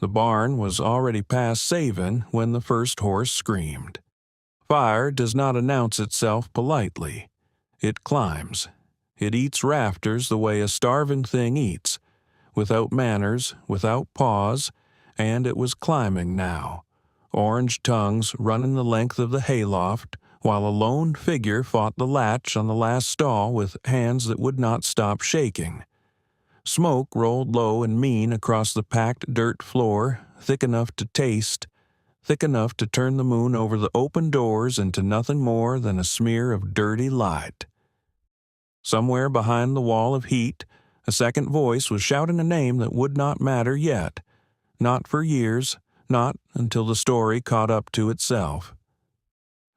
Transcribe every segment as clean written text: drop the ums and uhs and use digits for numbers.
The barn was already past saving when the first horse screamed. Fire does not announce itself politely. It climbs. It eats rafters the way a starving thing eats, without manners, without pause, and it was climbing now, orange tongues running the length of the hayloft, while a lone figure fought the latch on the last stall with hands that would not stop shaking. Smoke rolled low and mean across the packed dirt floor, thick enough to taste, thick enough to turn the moon over the open doors into nothing more than a smear of dirty light. Somewhere behind the wall of heat, a second voice was shouting a name that would not matter yet, not for years, not until the story caught up to itself.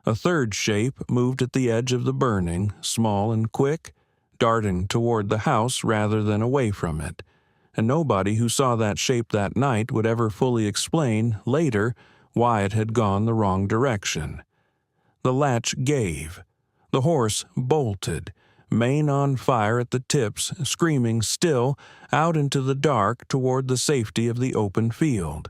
A third shape moved at the edge of the burning, small and quick, darting toward the house rather than away from it, and nobody who saw that shape that night would ever fully explain, later, why it had gone the wrong direction. The latch gave. The horse bolted, mane on fire at the tips, screaming still, out into the dark toward the safety of the open field,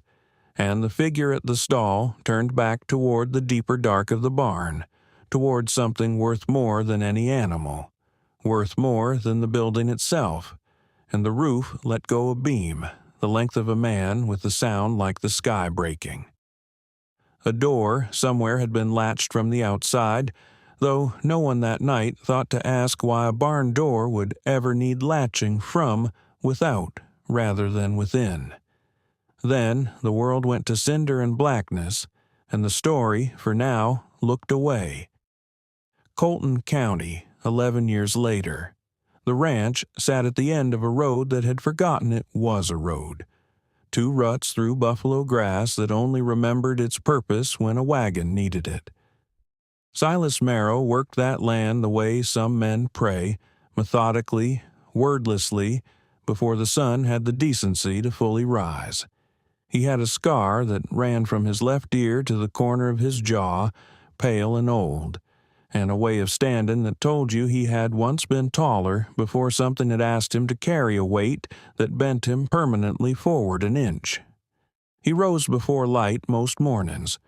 and the figure at the stall turned back toward the deeper dark of the barn, toward something worth more than any animal, worth more than the building itself, and the roof let go a beam, the length of a man with a sound like the sky breaking. A door somewhere had been latched from the outside, though no one that night thought to ask why a barn door would ever need latching from without rather than within. Then the world went to cinder and blackness, and the story, for now, looked away. Colton County, 11 years later. The ranch sat at the end of a road that had forgotten it was a road. 2 ruts through buffalo grass that only remembered its purpose when a wagon needed it. Silas Marrow worked that land the way some men pray, methodically, wordlessly, before the sun had the decency to fully rise. He had a scar that ran from his left ear to the corner of his jaw, pale and old, and a way of standing that told you he had once been taller before something had asked him to carry a weight that bent him permanently forward an inch. He rose before light most mornings,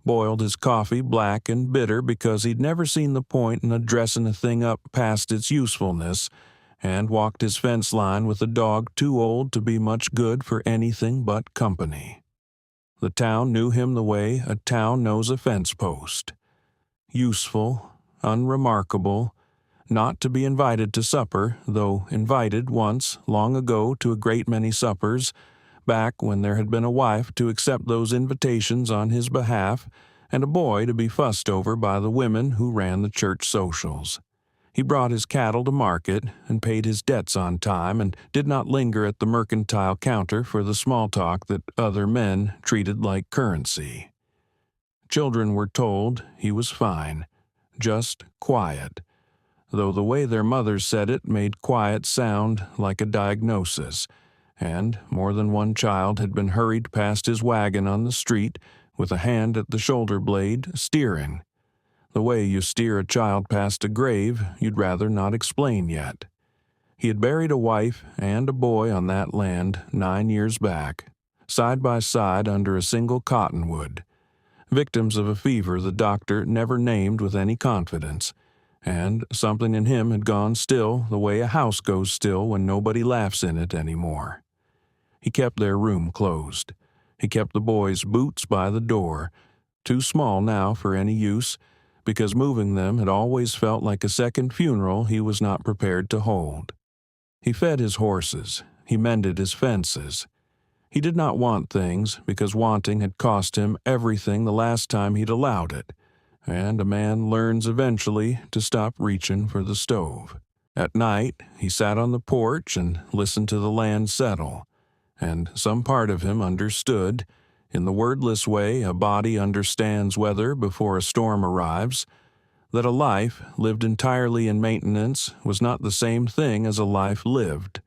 boiled his coffee black and bitter because he'd never seen the point in dressing a thing up past its usefulness, and walked his fence line with a dog too old to be much good for anything but company. The town knew him the way a town knows a fence post. Useful, unremarkable, not to be invited to supper, though invited once, long ago, to a great many suppers, back when there had been a wife to accept those invitations on his behalf, and a boy to be fussed over by the women who ran the church socials. He brought his cattle to market and paid his debts on time and did not linger at the mercantile counter for the small talk that other men treated like currency. Children were told he was fine, just quiet, though the way their mothers said it made quiet sound like a diagnosis, and more than one child had been hurried past his wagon on the street with a hand at the shoulder blade steering. The way you steer a child past a grave you'd rather not explain yet. He had buried a wife and a boy on that land 9 years back, side by side under a single cottonwood, victims of a fever the doctor never named with any confidence, and something in him had gone still the way a house goes still when nobody laughs in it anymore. He kept their room closed. He kept the boys' boots by the door, too small now for any use, because moving them had always felt like a second funeral he was not prepared to hold. He fed his horses. He mended his fences. He did not want things because wanting had cost him everything the last time he'd allowed it, and a man learns eventually to stop reaching for the stove. At night, he sat on the porch and listened to the land settle, and some part of him understood, in the wordless way a body understands weather before a storm arrives, that a life lived entirely in maintenance was not the same thing as a life lived,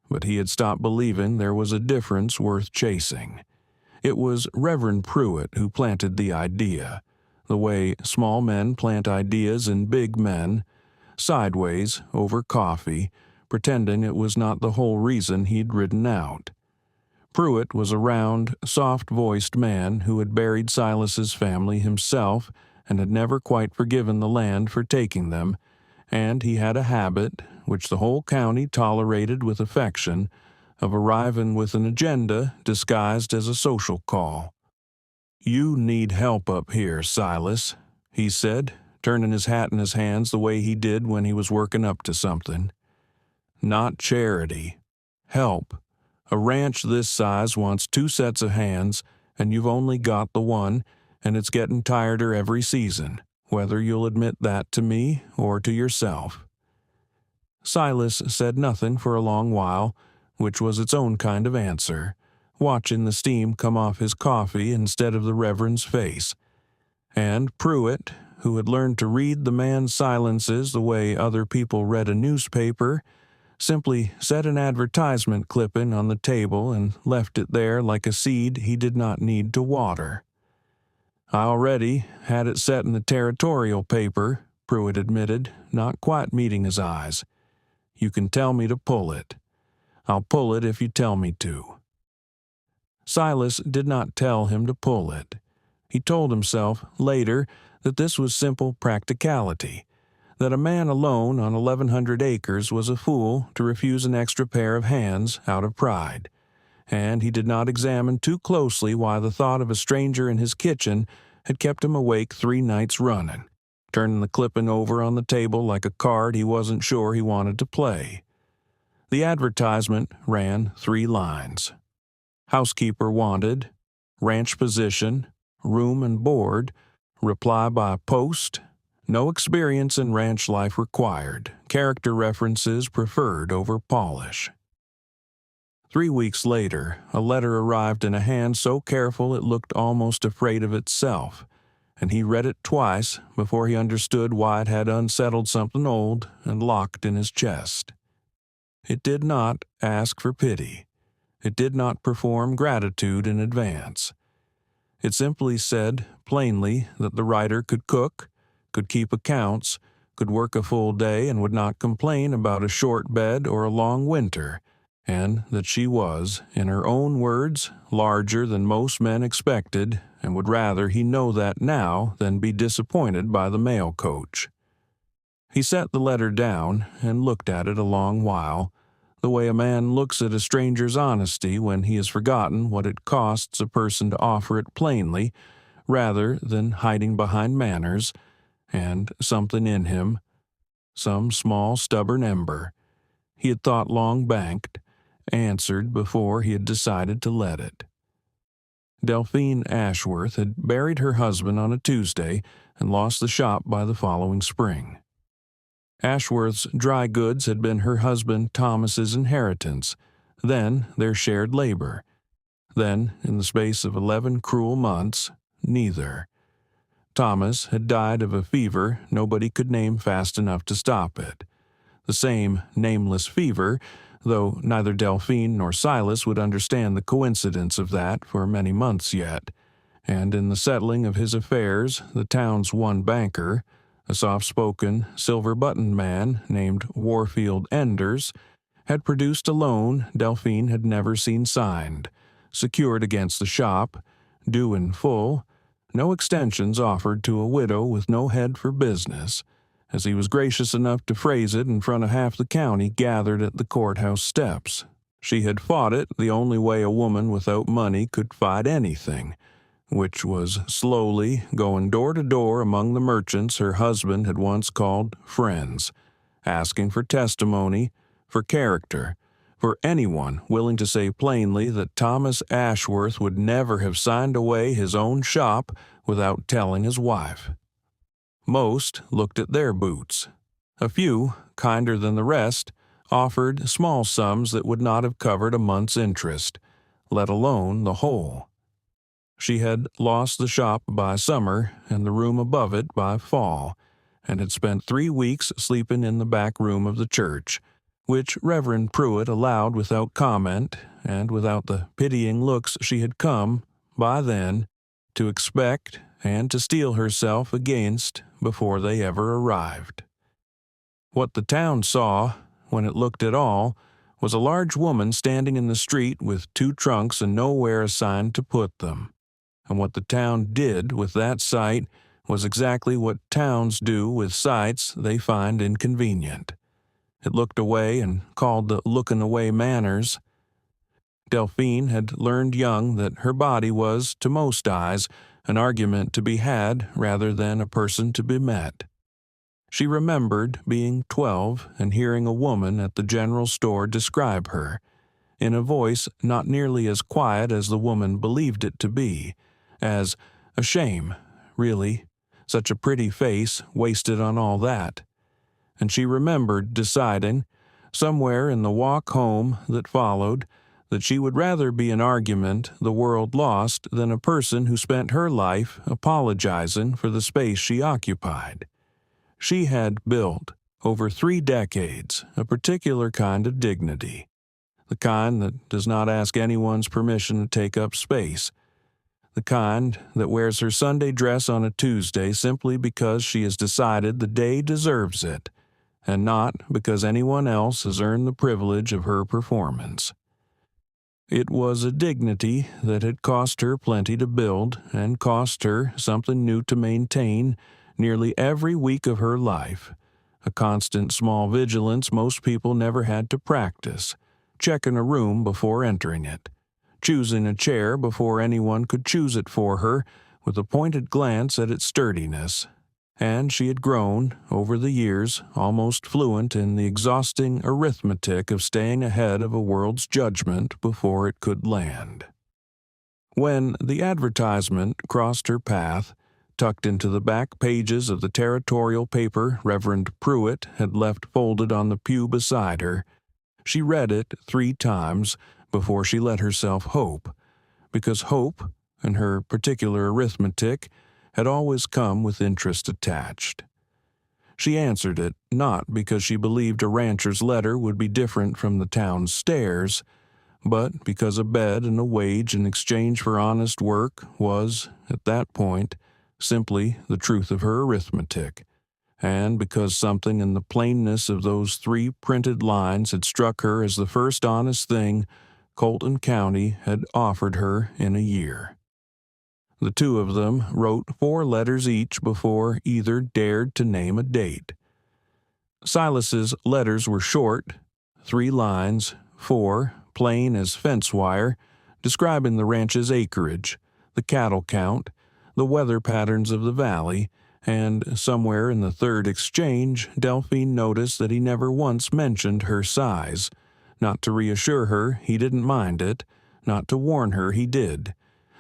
but he had stopped believing there was a difference worth chasing. It was Reverend Pruitt who planted the idea, the way small men plant ideas in big men, sideways, over coffee, pretending it was not the whole reason he'd ridden out. Pruitt was a round, soft-voiced man who had buried Silas's family himself and had never quite forgiven the land for taking them, and he had a habit, which the whole county tolerated with affection, of arriving with an agenda disguised as a social call. "You need help up here, Silas," he said, turning his hat in his hands the way he did when he was working up to something. "Not charity. Help. A ranch this size wants 2 sets of hands, and you've only got the one, and it's getting tireder every season, whether you'll admit that to me or to yourself." Silas said nothing for a long while, which was its own kind of answer, watching the steam come off his coffee instead of the Reverend's face. And Pruitt, who had learned to read the man's silences the way other people read a newspaper, simply set an advertisement clipping on the table and left it there like a seed he did not need to water. "I already had it set in the territorial paper," Pruitt admitted, not quite meeting his eyes. "You can tell me to pull it. I'll pull it if you tell me to." Silas did not tell him to pull it. He told himself, later, that this was simple practicality, that a man alone on 1,100 acres was a fool to refuse an extra pair of hands out of pride, and he did not examine too closely why the thought of a stranger in his kitchen had kept him awake 3 nights running, turning the clipping over on the table like a card he wasn't sure he wanted to play. The advertisement ran 3 lines. Housekeeper wanted, ranch position, room and board, reply by post, no experience in ranch life required, character references preferred over polish. 3 weeks later, a letter arrived in a hand so careful it looked almost afraid of itself, and he read it twice before he understood why it had unsettled something old and locked in his chest. It did not ask for pity. It did not perform gratitude in advance. It simply said plainly that the writer could cook, could keep accounts, could work a full day and would not complain about a short bed or a long winter, and that she was, in her own words, larger than most men expected, and would rather he know that now than be disappointed by the mail coach. He set the letter down and looked at it a long while, the way a man looks at a stranger's honesty when he has forgotten what it costs a person to offer it plainly, rather than hiding behind manners, and something in him, some small stubborn ember, he had thought long banked, answered before he had decided to let it. Delphine Ashworth had buried her husband on a Tuesday and lost the shop by the following spring. Ashworth's dry goods had been her husband Thomas's inheritance, then their shared labor. Then, in the space of 11 cruel months, neither. Thomas had died of a fever nobody could name fast enough to stop it. The same nameless fever, though neither Delphine nor Silas would understand the coincidence of that for many months yet, and in the settling of his affairs, the town's one banker, a soft-spoken, silver-buttoned man named Warfield Enders, had produced a loan Delphine had never seen signed, secured against the shop, due in full, no extensions offered to a widow with no head for business, as he was gracious enough to phrase it in front of half the county gathered at the courthouse steps. She had fought it the only way a woman without money could fight anything, which was slowly going door to door among the merchants her husband had once called friends, asking for testimony, for character, for anyone willing to say plainly that Thomas Ashworth would never have signed away his own shop without telling his wife. Most looked at their boots. A few, kinder than the rest, offered small sums that would not have covered a month's interest, let alone the whole. She had lost the shop by summer and the room above it by fall, and had spent 3 weeks sleeping in the back room of the church, which Reverend Pruitt allowed without comment and without the pitying looks she had come, by then, to expect and to steel herself against before they ever arrived. What the town saw, when it looked at all, was a large woman standing in the street with 2 trunks and nowhere assigned to put them. And what the town did with that sight was exactly what towns do with sights they find inconvenient. It looked away and called the looking away manners. Delphine had learned young that her body was, to most eyes, an argument to be had rather than a person to be met. She remembered being 12 and hearing a woman at the general store describe her, in a voice not nearly as quiet as the woman believed it to be, as a shame, really, such a pretty face wasted on all that. And she remembered deciding, somewhere in the walk home that followed, that she would rather be an argument the world lost than a person who spent her life apologizing for the space she occupied. She had built, over 3 decades, a particular kind of dignity, the kind that does not ask anyone's permission to take up space, the kind that wears her Sunday dress on a Tuesday simply because she has decided the day deserves it, and not because anyone else has earned the privilege of her performance. It was a dignity that had cost her plenty to build and cost her something new to maintain nearly every week of her life, a constant small vigilance most people never had to practice, checking a room before entering it, choosing a chair before anyone could choose it for her with a pointed glance at its sturdiness. And she had grown, over the years, almost fluent in the exhausting arithmetic of staying ahead of a world's judgment before it could land. When the advertisement crossed her path, tucked into the back pages of the territorial paper Reverend Pruitt had left folded on the pew beside her, she read it 3 times before she let herself hope, because hope, in her particular arithmetic, had always come with interest attached. She answered it not because she believed a rancher's letter would be different from the town's stairs, but because a bed and a wage in exchange for honest work was, at that point, simply the truth of her arithmetic, and because something in the plainness of those 3 printed lines had struck her as the first honest thing Colton County had offered her in a year. The 2 of them wrote 4 letters each before either dared to name a date. Silas's letters were short, 3 lines, 4, plain as fence wire, describing the ranch's acreage, the cattle count, the weather patterns of the valley, and somewhere in the 3rd exchange Delphine noticed that he never once mentioned her size, not to reassure her he didn't mind it, not to warn her he did,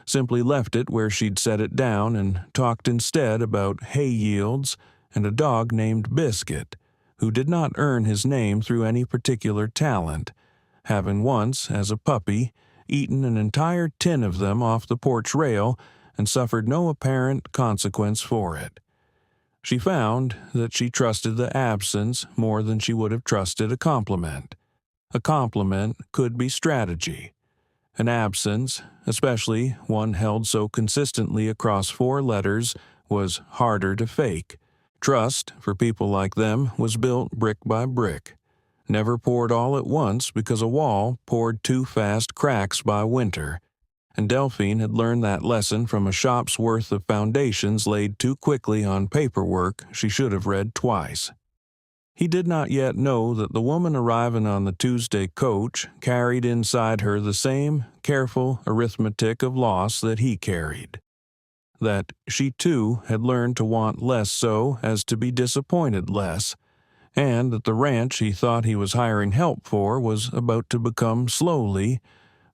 simply left it where she'd set it down and talked instead about hay yields and a dog named Biscuit, who did not earn his name through any particular talent, having once, as a puppy, eaten an entire tin of them off the porch rail and suffered no apparent consequence for it. She found that she trusted the absence more than she would have trusted a compliment. A compliment could be strategy. An absence, especially one held so consistently across 4 letters, was harder to fake. Trust, for people like them, was built brick by brick. Never poured all at once because a wall poured too fast cracks by winter, and Delphine had learned that lesson from a shop's worth of foundations laid too quickly on paperwork she should have read twice. He did not yet know that the woman arriving on the Tuesday coach carried inside her the same careful arithmetic of loss that he carried. That she too had learned to want less so as to be disappointed less, and that the ranch he thought he was hiring help for was about to become slowly,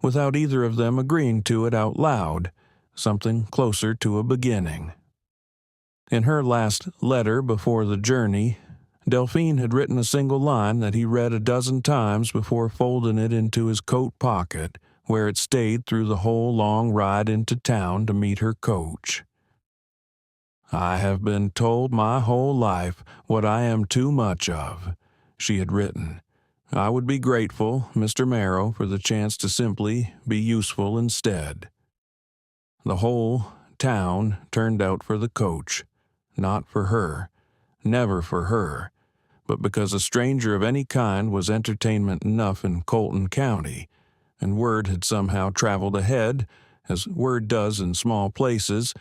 without either of them agreeing to it out loud, something closer to a beginning. In her last letter before the journey, Delphine had written a single line that he read a dozen times before folding it into his coat pocket, where it stayed through the whole long ride into town to meet her coach. "I have been told my whole life what I am too much of," she had written. "I would be grateful, Mr. Marrow, for the chance to simply be useful instead." The whole town turned out for the coach, not for her, never for her, but because a stranger of any kind was entertainment enough in Colton County, and word had somehow traveled ahead, as word does in small places,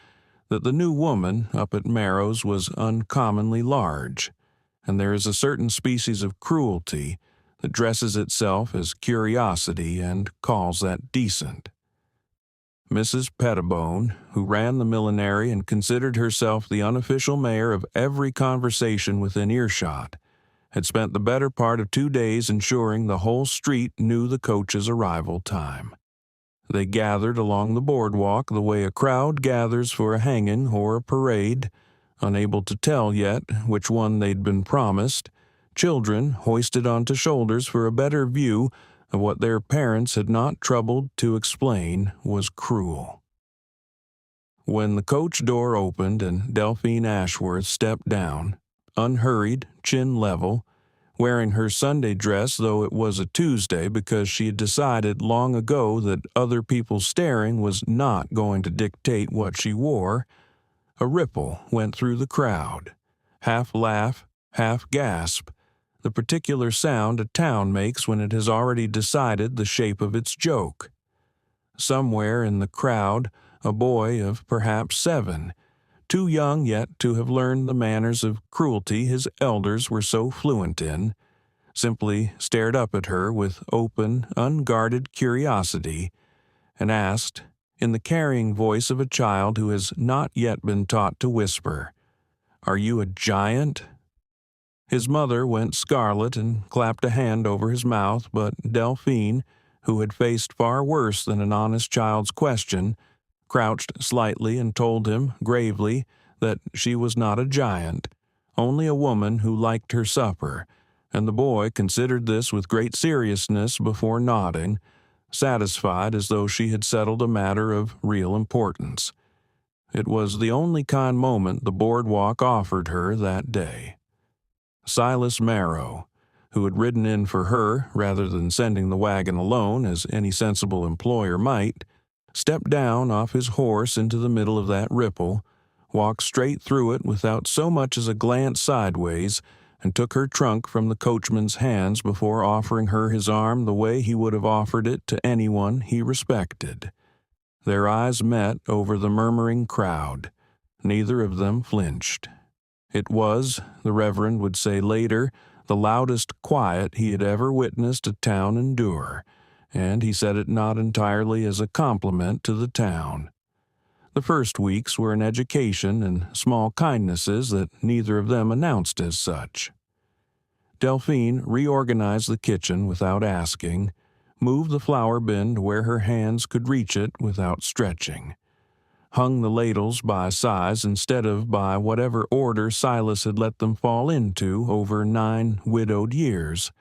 that the new woman up at Marrow's was uncommonly large, and there is a certain species of cruelty that dresses itself as curiosity and calls that decent. Mrs. Pettibone, who ran the millinery and considered herself the unofficial mayor of every conversation within earshot, had spent the better part of 2 days ensuring the whole street knew the coach's arrival time. They gathered along the boardwalk the way a crowd gathers for a hanging or a parade, unable to tell yet which one they'd been promised, children hoisted onto shoulders for a better view of what their parents had not troubled to explain was cruel. When the coach door opened and Delphine Ashworth stepped down, unhurried, chin level, wearing her Sunday dress though it was a Tuesday because she had decided long ago that other people's staring was not going to dictate what she wore, a ripple went through the crowd, half laugh, half gasp, the particular sound a town makes when it has already decided the shape of its joke. Somewhere in the crowd, a boy of perhaps 7, too young yet to have learned the manners of cruelty his elders were so fluent in, simply stared up at her with open, unguarded curiosity, and asked, in the carrying voice of a child who has not yet been taught to whisper, "Are you a giant?" His mother went scarlet and clapped a hand over his mouth, but Delphine, who had faced far worse than an honest child's question, crouched slightly and told him, gravely, that she was not a giant, only a woman who liked her supper, and the boy considered this with great seriousness before nodding, satisfied as though she had settled a matter of real importance. It was the only kind moment the boardwalk offered her that day. Silas Marrow, who had ridden in for her rather than sending the wagon alone as any sensible employer might, stepped down off his horse into the middle of that ripple, walked straight through it without so much as a glance sideways, and took her trunk from the coachman's hands before offering her his arm the way he would have offered it to anyone he respected. Their eyes met over the murmuring crowd. Neither of them flinched. It was, the Reverend would say later, the loudest quiet he had ever witnessed a town endure, and he said it not entirely as a compliment to the town. The first weeks were an education in small kindnesses that neither of them announced as such. Delphine reorganized the kitchen without asking, moved the flour bin to where her hands could reach it without stretching, hung the ladles by size instead of by whatever order Silas had let them fall into over 9 widowed years,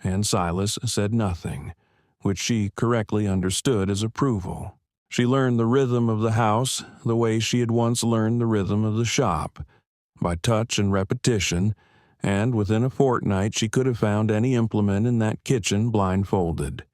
and Silas said nothing, which she correctly understood as approval. She learned the rhythm of the house the way she had once learned the rhythm of the shop, by touch and repetition, and within a fortnight she could have found any implement in that kitchen blindfolded.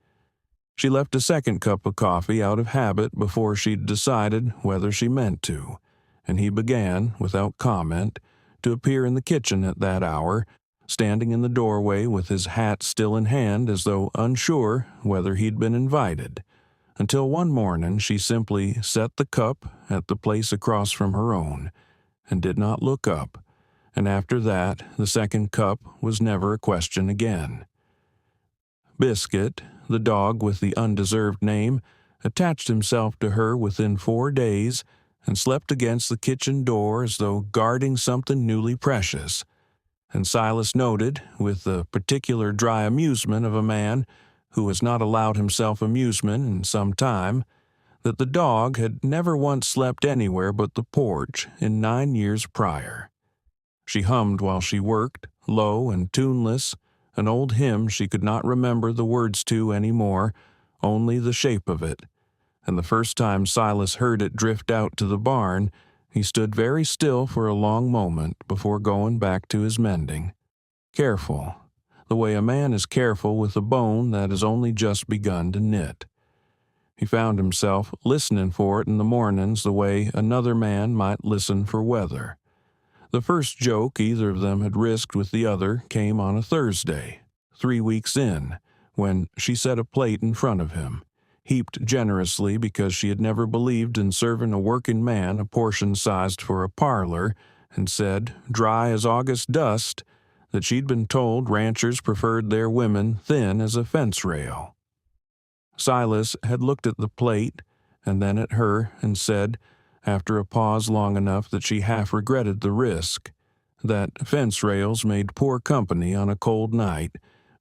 She left a second cup of coffee out of habit before she'd decided whether she meant to, and he began, without comment, to appear in the kitchen at that hour, standing in the doorway with his hat still in hand as though unsure whether he'd been invited, until one morning she simply set the cup at the place across from her own, and did not look up, and after that the second cup was never a question again. Biscuit, the dog with the undeserved name, attached himself to her within 4 days and slept against the kitchen door as though guarding something newly precious, and Silas noted, with the particular dry amusement of a man who has not allowed himself amusement in some time, that the dog had never once slept anywhere but the porch in 9 years prior. She hummed while she worked, low and tuneless, an old hymn she could not remember the words to any more, only the shape of it, and the first time Silas heard it drift out to the barn, he stood very still for a long moment before going back to his mending. Careful, the way a man is careful with a bone that has only just begun to knit. He found himself listening for it in the mornings the way another man might listen for weather. The first joke either of them had risked with the other came on a Thursday, 3 weeks in, when she set a plate in front of him, heaped generously because she had never believed in serving a working man a portion sized for a parlor, and said, dry as August dust, that she'd been told ranchers preferred their women thin as a fence rail. Silas had looked at the plate and then at her and said, after a pause long enough that she half regretted the risk, that fence rails made poor company on a cold night,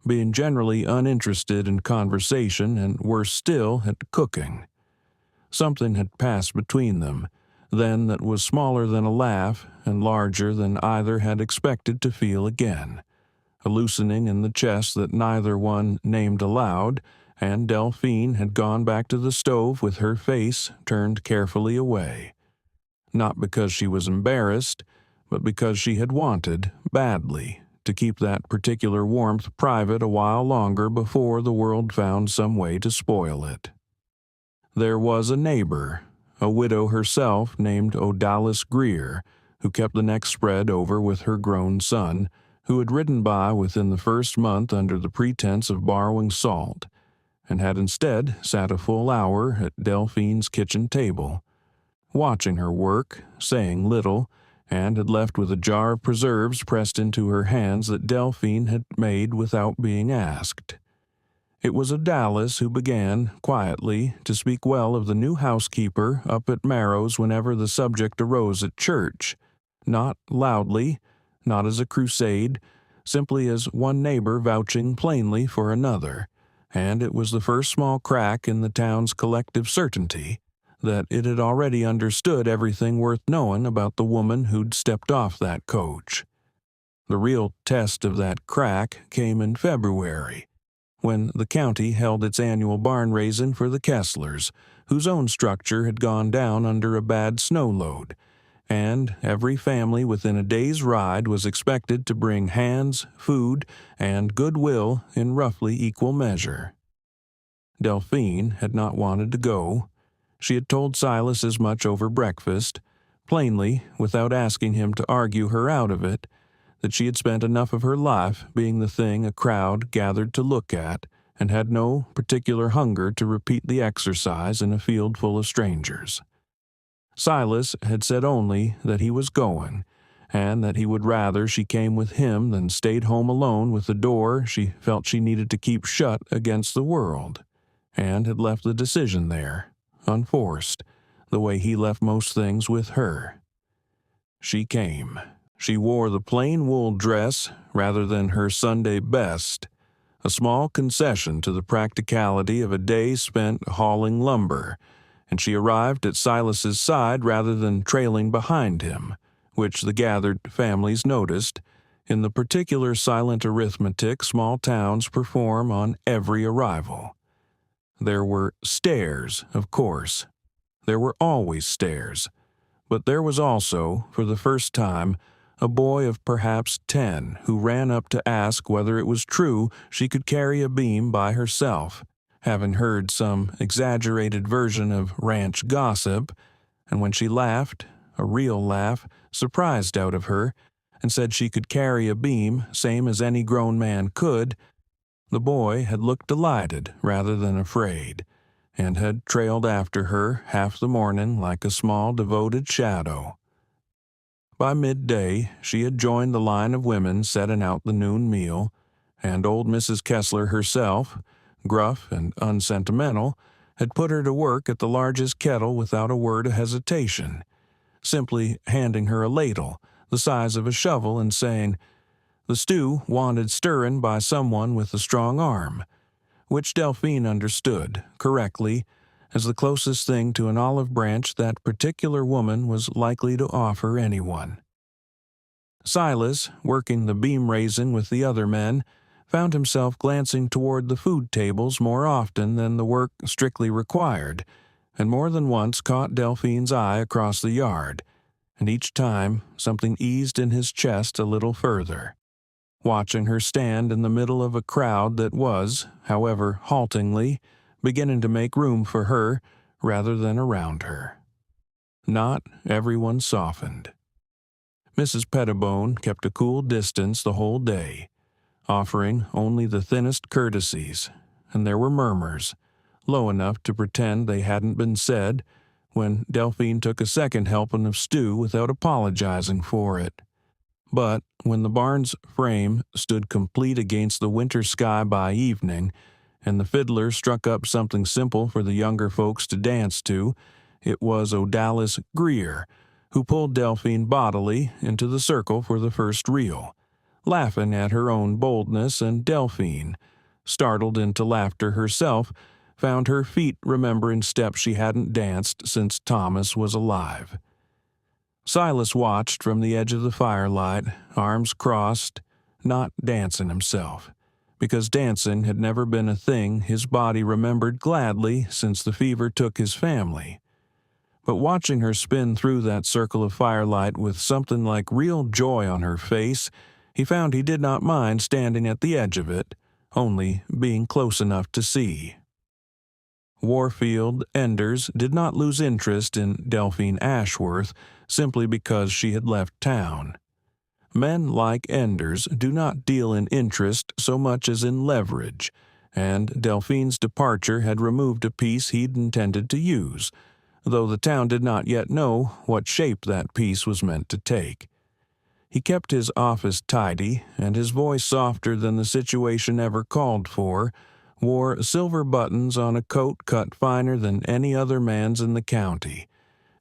being generally uninterested in conversation and, worse still, at cooking. Something had passed between them, then, that was smaller than a laugh and larger than either had expected to feel again, a loosening in the chest that neither one named aloud, and Delphine had gone back to the stove with her face turned carefully away. Not because she was embarrassed, but because she had wanted, badly, to keep that particular warmth private a while longer before the world found some way to spoil it. There was a neighbor, a widow herself named Odalis Greer, who kept the next spread over with her grown son, who had ridden by within the first month under the pretense of borrowing salt, and had instead sat a full hour at Delphine's kitchen table, watching her work, saying little, and had left with a jar of preserves pressed into her hands that Delphine had made without being asked. It was Odalis who began, quietly, to speak well of the new housekeeper up at Marrow's whenever the subject arose at church, not loudly, not as a crusade, simply as one neighbor vouching plainly for another, and it was the first small crack in the town's collective certainty that it had already understood everything worth knowing about the woman who'd stepped off that coach. The real test of that crack came in February, when the county held its annual barn raising for the Kesslers, whose own structure had gone down under a bad snow load, and every family within a day's ride was expected to bring hands, food, and goodwill in roughly equal measure. Delphine had not wanted to go. She had told Silas as much over breakfast, plainly, without asking him to argue her out of it, that she had spent enough of her life being the thing a crowd gathered to look at, and had no particular hunger to repeat the exercise in a field full of strangers. Silas had said only that he was going, and that he would rather she came with him than stayed home alone with the door she felt she needed to keep shut against the world, and had left the decision there, unforced, the way he left most things with her. She came. She wore the plain wool dress rather than her Sunday best, a small concession to the practicality of a day spent hauling lumber, and she arrived at Silas's side rather than trailing behind him, which the gathered families noticed, in the particular silent arithmetic small towns perform on every arrival. There were stairs, of course. There were always stairs, but there was also, for the first time, a boy of perhaps 10 who ran up to ask whether it was true she could carry a beam by herself, having heard some exaggerated version of ranch gossip, and when she laughed, a real laugh, surprised out of her, and said she could carry a beam same as any grown man could, the boy had looked delighted rather than afraid, and had trailed after her half the morning like a small devoted shadow. By midday she had joined the line of women setting out the noon meal, and old Mrs. Kessler herself, gruff and unsentimental, had put her to work at the largest kettle without a word of hesitation, simply handing her a ladle the size of a shovel and saying, "The stew wanted stirring by someone with a strong arm," which Delphine understood, correctly, as the closest thing to an olive branch that particular woman was likely to offer anyone. Silas, working the beam raising with the other men, found himself glancing toward the food tables more often than the work strictly required, and more than once caught Delphine's eye across the yard, and each time something eased in his chest a little further, watching her stand in the middle of a crowd that was, however haltingly, beginning to make room for her rather than around her. Not everyone softened. Mrs. Pettibone kept a cool distance the whole day, offering only the thinnest courtesies, and there were murmurs, low enough to pretend they hadn't been said, when Delphine took a second helping of stew without apologizing for it. But when the barn's frame stood complete against the winter sky by evening, and the fiddler struck up something simple for the younger folks to dance to, it was Odalis Greer who pulled Delphine bodily into the circle for the first reel, laughing at her own boldness, and Delphine, startled into laughter herself, found her feet remembering steps she hadn't danced since Thomas was alive. Silas watched from the edge of the firelight, arms crossed, not dancing himself, because dancing had never been a thing his body remembered gladly since the fever took his family. But watching her spin through that circle of firelight with something like real joy on her face, he found he did not mind standing at the edge of it, only being close enough to see. Warfield Enders did not lose interest in Delphine Ashworth simply because she had left town. Men like Enders do not deal in interest so much as in leverage, and Delphine's departure had removed a piece he'd intended to use, though the town did not yet know what shape that piece was meant to take. He kept his office tidy, and his voice softer than the situation ever called for, wore silver buttons on a coat cut finer than any other man's in the county,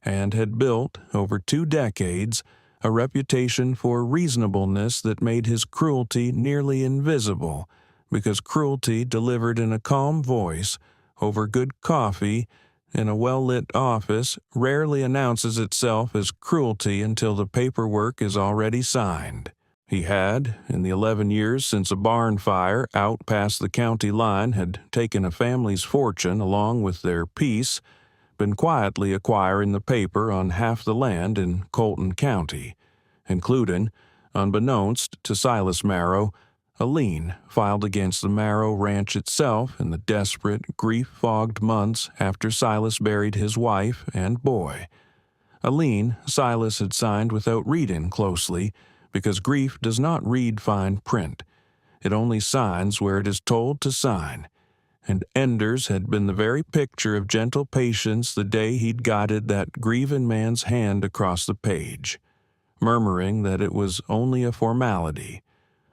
and had built, over 2 decades, a reputation for reasonableness that made his cruelty nearly invisible, because cruelty delivered in a calm voice, over good coffee, in a well-lit office, rarely announces itself as cruelty until the paperwork is already signed. He had, in the 11 years since a barn fire out past the county line had taken a family's fortune along with their peace, been quietly acquiring the paper on half the land in Colton County, including, unbeknownst to Silas Marrow, a lien filed against the Marrow Ranch itself in the desperate, grief-fogged months after Silas buried his wife and boy. A lien Silas had signed without reading closely, because grief does not read fine print. It only signs where it is told to sign, and Enders had been the very picture of gentle patience the day he'd guided that grieving man's hand across the page, murmuring that it was only a formality,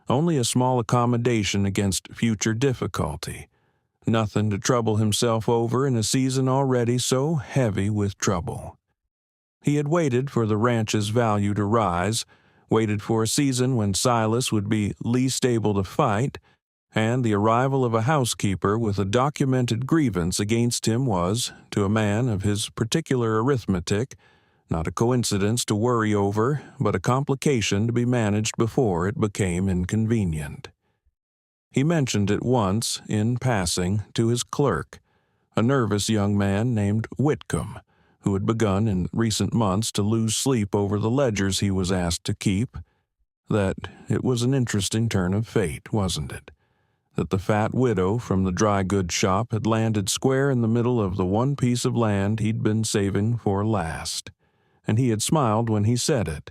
only a small accommodation against future difficulty, nothing to trouble himself over in a season already so heavy with trouble. He had waited for the ranch's value to rise, waited for a season when Silas would be least able to fight, and the arrival of a housekeeper with a documented grievance against him was, to a man of his particular arithmetic, not a coincidence to worry over, but a complication to be managed before it became inconvenient. He mentioned it once, in passing, to his clerk, a nervous young man named Whitcomb, who had begun in recent months to lose sleep over the ledgers he was asked to keep. That it was an interesting turn of fate, wasn't it? That the fat widow from the dry goods shop had landed square in the middle of the one piece of land he'd been saving for last. And he had smiled when he said it,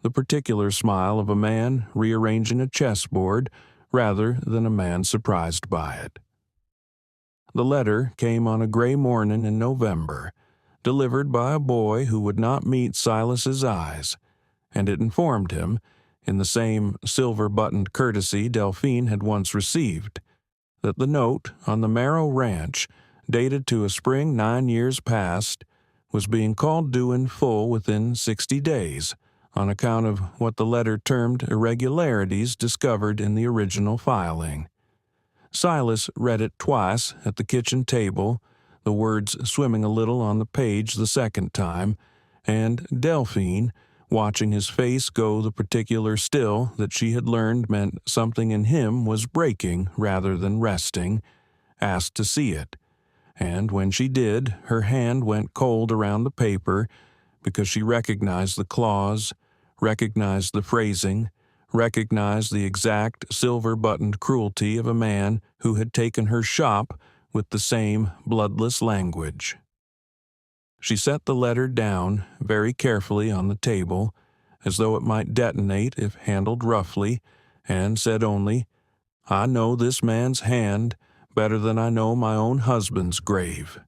the particular smile of a man rearranging a chessboard rather than a man surprised by it. The letter came on a gray morning in November, delivered by a boy who would not meet Silas's eyes, and it informed him, in the same silver-buttoned courtesy Delphine had once received, that the note on the Marrow Ranch, dated to a spring 9 years past, was being called due in full within 60 days, on account of what the letter termed irregularities discovered in the original filing. Silas read it twice at the kitchen table, the words swimming a little on the page the second time, and Delphine, watching his face go the particular still that she had learned meant something in him was breaking rather than resting, asked to see it. And when she did, her hand went cold around the paper because she recognized the clause, recognized the phrasing, recognized the exact silver-buttoned cruelty of a man who had taken her shop with the same bloodless language. She set the letter down very carefully on the table, as though it might detonate if handled roughly, and said only, "I know this man's hand better than I know my own husband's grave."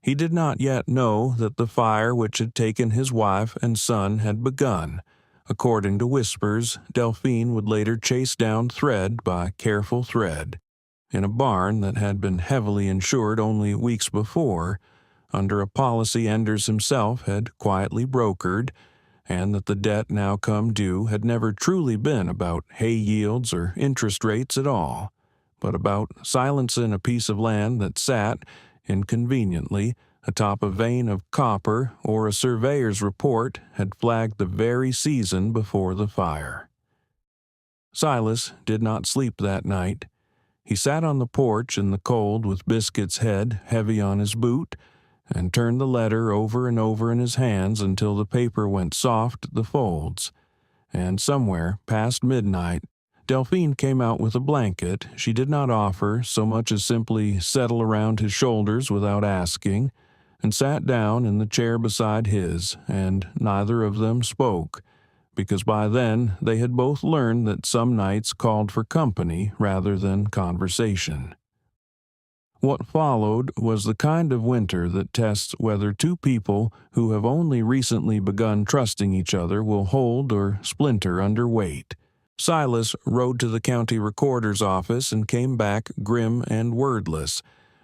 He did not yet know that the fire which had taken his wife and son had begun. According to whispers, Delphine would later chase down thread by careful thread, in a barn that had been heavily insured only weeks before, under a policy Enders himself had quietly brokered, and that the debt now come due had never truly been about hay yields or interest rates at all, but about silencing a piece of land that sat, inconveniently, atop a vein of copper or a surveyor's report had flagged the very season before the fire. Silas did not sleep that night. He sat on the porch in the cold with Biscuit's head heavy on his boot, and turned the letter over and over in his hands until the paper went soft at the folds. And somewhere past midnight, Delphine came out with a blanket she did not offer so much as simply settle around his shoulders without asking, and sat down in the chair beside his, and neither of them spoke, because by then they had both learned that some nights called for company rather than conversation. What followed was the kind of winter that tests whether two people who have only recently begun trusting each other will hold or splinter under weight. Silas rode to the county recorder's office and came back grim and wordless,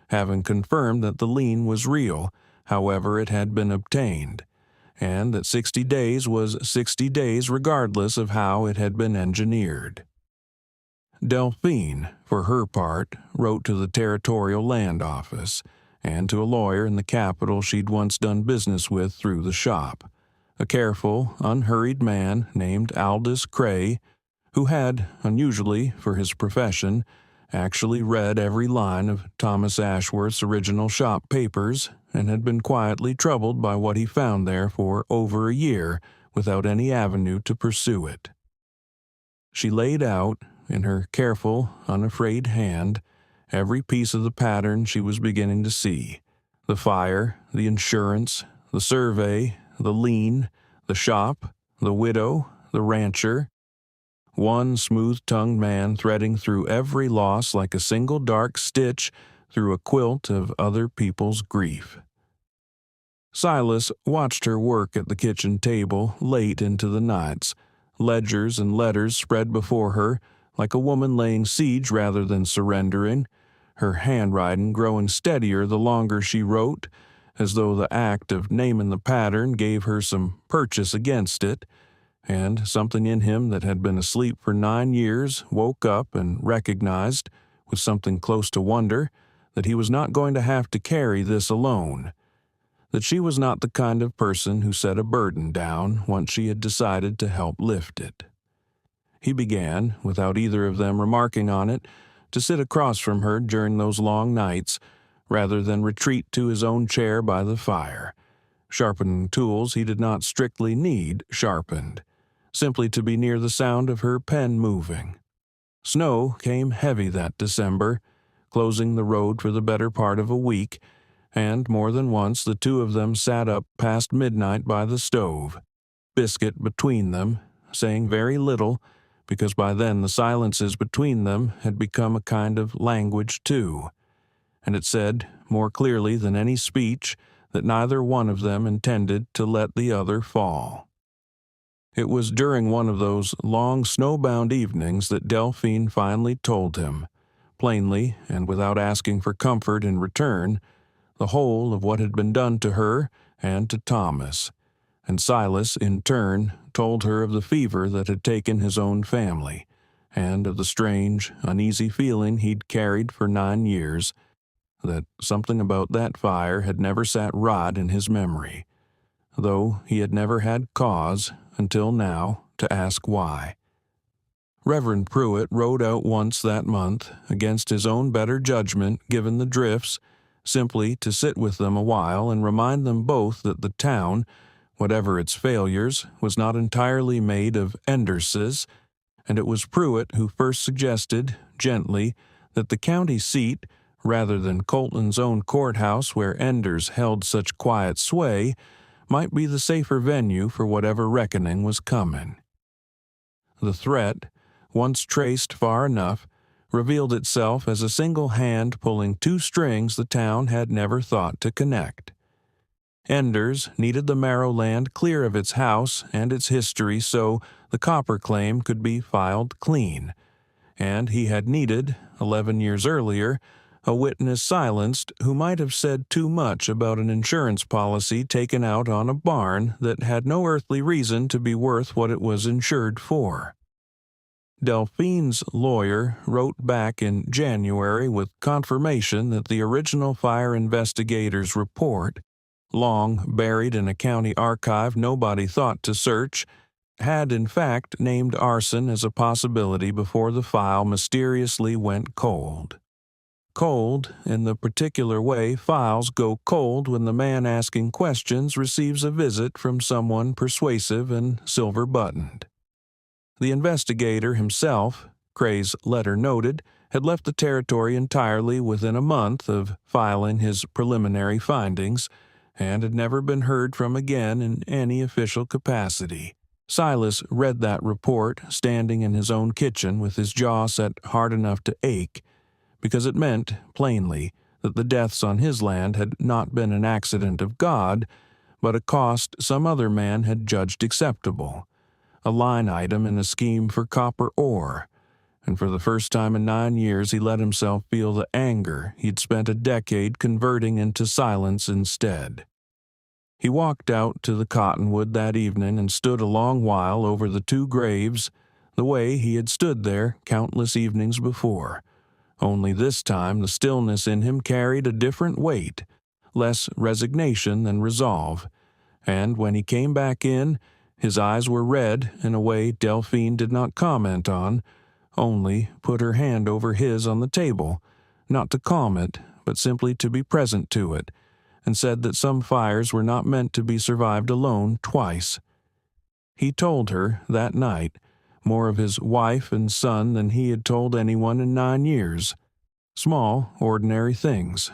having confirmed that the lien was real, however it had been obtained, and that 60 days was 60 days regardless of how it had been engineered. Delphine, for her part, wrote to the Territorial Land Office, and to a lawyer in the capital she'd once done business with through the shop, a careful, unhurried man named Aldous Cray, who had, unusually for his profession, actually read every line of Thomas Ashworth's original shop papers, and had been quietly troubled by what he found there for over a year without any avenue to pursue it. She laid out, in her careful, unafraid hand, every piece of the pattern she was beginning to see: the fire, the insurance, the survey, the lien, the shop, the widow, the rancher. One smooth-tongued man threading through every loss like a single dark stitch through a quilt of other people's grief. Silas watched her work at the kitchen table late into the nights, ledgers and letters spread before her, like a woman laying siege rather than surrendering, her handwriting growing steadier the longer she wrote, as though the act of naming the pattern gave her some purchase against it, and something in him that had been asleep for 9 years woke up and recognized, with something close to wonder, that he was not going to have to carry this alone, that she was not the kind of person who set a burden down once she had decided to help lift it. He began, without either of them remarking on it, to sit across from her during those long nights, rather than retreat to his own chair by the fire, sharpening tools he did not strictly need sharpened, simply to be near the sound of her pen moving. Snow came heavy that December, closing the road for the better part of a week, and more than once the two of them sat up past midnight by the stove, Biscuit between them, saying very little, because by then the silences between them had become a kind of language too, and it said, more clearly than any speech, that neither one of them intended to let the other fall. It was during one of those long snowbound evenings that Delphine finally told him, plainly and without asking for comfort in return, the whole of what had been done to her and to Thomas, and Silas, in turn, told her of the fever that had taken his own family, and of the strange, uneasy feeling he'd carried for 9 years, that something about that fire had never sat right in his memory, though he had never had cause, until now, to ask why. Reverend Pruitt rode out once that month, against his own better judgment given the drifts, simply to sit with them a while and remind them both that the town, whatever its failures, was not entirely made of Enderses, and it was Pruitt who first suggested, gently, that the county seat, rather than Colton's own courthouse where Enders held such quiet sway, might be the safer venue for whatever reckoning was coming. The threat, once traced far enough, revealed itself as a single hand pulling two strings the town had never thought to connect. Enders needed the Marrow land clear of its house and its history so the copper claim could be filed clean, and he had needed, 11 years earlier, a witness silenced who might have said too much about an insurance policy taken out on a barn that had no earthly reason to be worth what it was insured for. Delphine's lawyer wrote back in January with confirmation that the original fire investigator's report, long buried in a county archive nobody thought to search, had in fact named arson as a possibility before the file mysteriously went cold. Cold in the particular way files go cold when the man asking questions receives a visit from someone persuasive and silver-buttoned. The investigator himself, Cray's letter noted, had left the territory entirely within a month of filing his preliminary findings, and had never been heard from again in any official capacity. Silas read that report standing in his own kitchen with his jaw set hard enough to ache, because it meant, plainly, that the deaths on his land had not been an accident of God, but a cost some other man had judged acceptable, a line item in a scheme for copper ore, and for the first time in 9 years he let himself feel the anger he'd spent a decade converting into silence instead. He walked out to the cottonwood that evening and stood a long while over the two graves, the way he had stood there countless evenings before, only this time the stillness in him carried a different weight, less resignation than resolve, and when he came back in, his eyes were red in a way Delphine did not comment on, only put her hand over his on the table, not to calm it, but simply to be present to it, and said that some fires were not meant to be survived alone twice. He told her, that night, more of his wife and son than he had told anyone in 9 years. Small, ordinary things.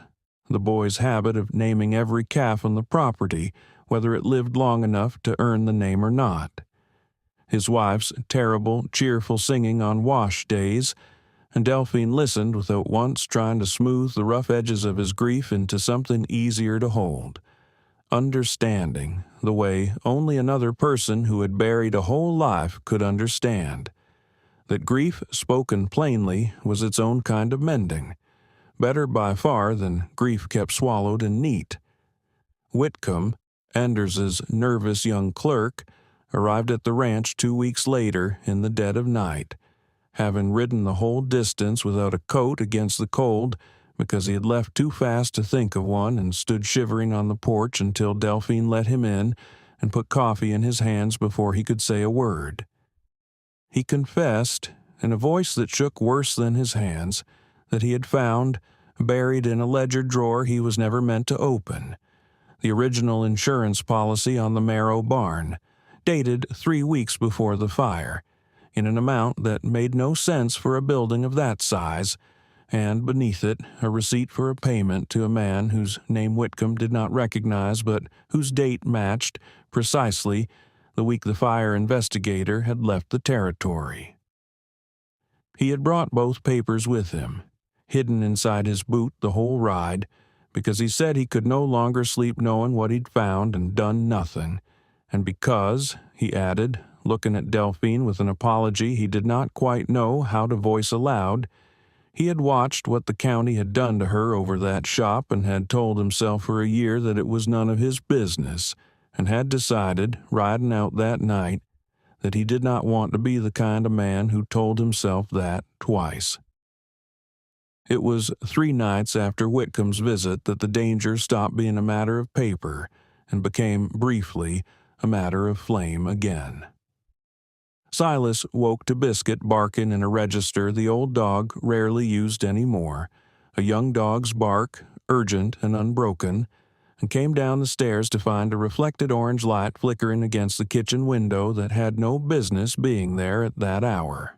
The boy's habit of naming every calf on the property, whether it lived long enough to earn the name or not. His wife's terrible, cheerful singing on wash days, and Delphine listened without once trying to smooth the rough edges of his grief into something easier to hold. Understanding, the way only another person who had buried a whole life could understand. That grief spoken plainly was its own kind of mending, better by far than grief kept swallowed and neat. Whitcomb, Enders's nervous young clerk, arrived at the ranch 2 weeks later in the dead of night, having ridden the whole distance without a coat against the cold because he had left too fast to think of one and stood shivering on the porch until Delphine let him in and put coffee in his hands before he could say a word. He confessed, in a voice that shook worse than his hands, that he had found, buried in a ledger drawer he was never meant to open, the original insurance policy on the Marrow barn, dated 3 weeks before the fire, in an amount that made no sense for a building of that size, and beneath it a receipt for a payment to a man whose name Whitcomb did not recognize but whose date matched, precisely, the week the fire investigator had left the territory. He had brought both papers with him, hidden inside his boot the whole ride, because he said he could no longer sleep knowing what he'd found and done nothing, and because, he added, looking at Delphine with an apology he did not quite know how to voice aloud, he had watched what the county had done to her over that shop and had told himself for a year that it was none of his business, and had decided, riding out that night, that he did not want to be the kind of man who told himself that twice. It was 3 nights after Whitcomb's visit that the danger stopped being a matter of paper and became, briefly, a matter of flame again. Silas woke to Biscuit barking in a register the old dog rarely used any more, a young dog's bark, urgent and unbroken, and came down the stairs to find a reflected orange light flickering against the kitchen window that had no business being there at that hour.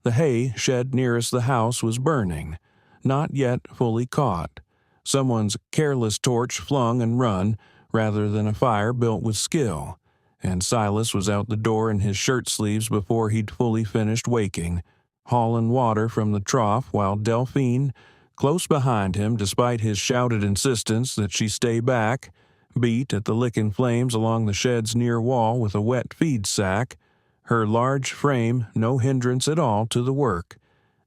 The hay shed nearest the house was burning, not yet fully caught. Someone's careless torch flung and run, rather than a fire built with skill, and Silas was out the door in his shirt sleeves before he'd fully finished waking, hauling water from the trough while Delphine, close behind him despite his shouted insistence that she stay back, beat at the licking flames along the shed's near wall with a wet feed sack, her large frame no hindrance at all to the work,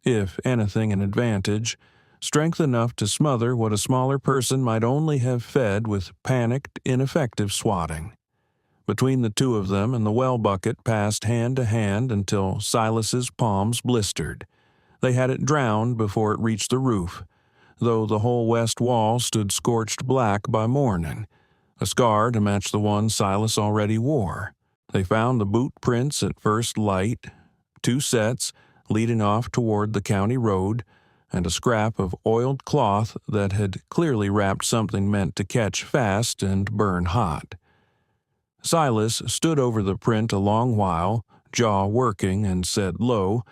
if anything an advantage, strength enough to smother what a smaller person might only have fed with panicked, ineffective swatting. Between the two of them and the well bucket passed hand to hand until Silas's palms blistered. They had it drowned before it reached the roof, though the whole west wall stood scorched black by morning, a scar to match the one Silas already wore. They found the boot prints at first light, 2 sets leading off toward the county road, and a scrap of oiled cloth that had clearly wrapped something meant to catch fast and burn hot. Silas stood over the print a long while, jaw working, and said low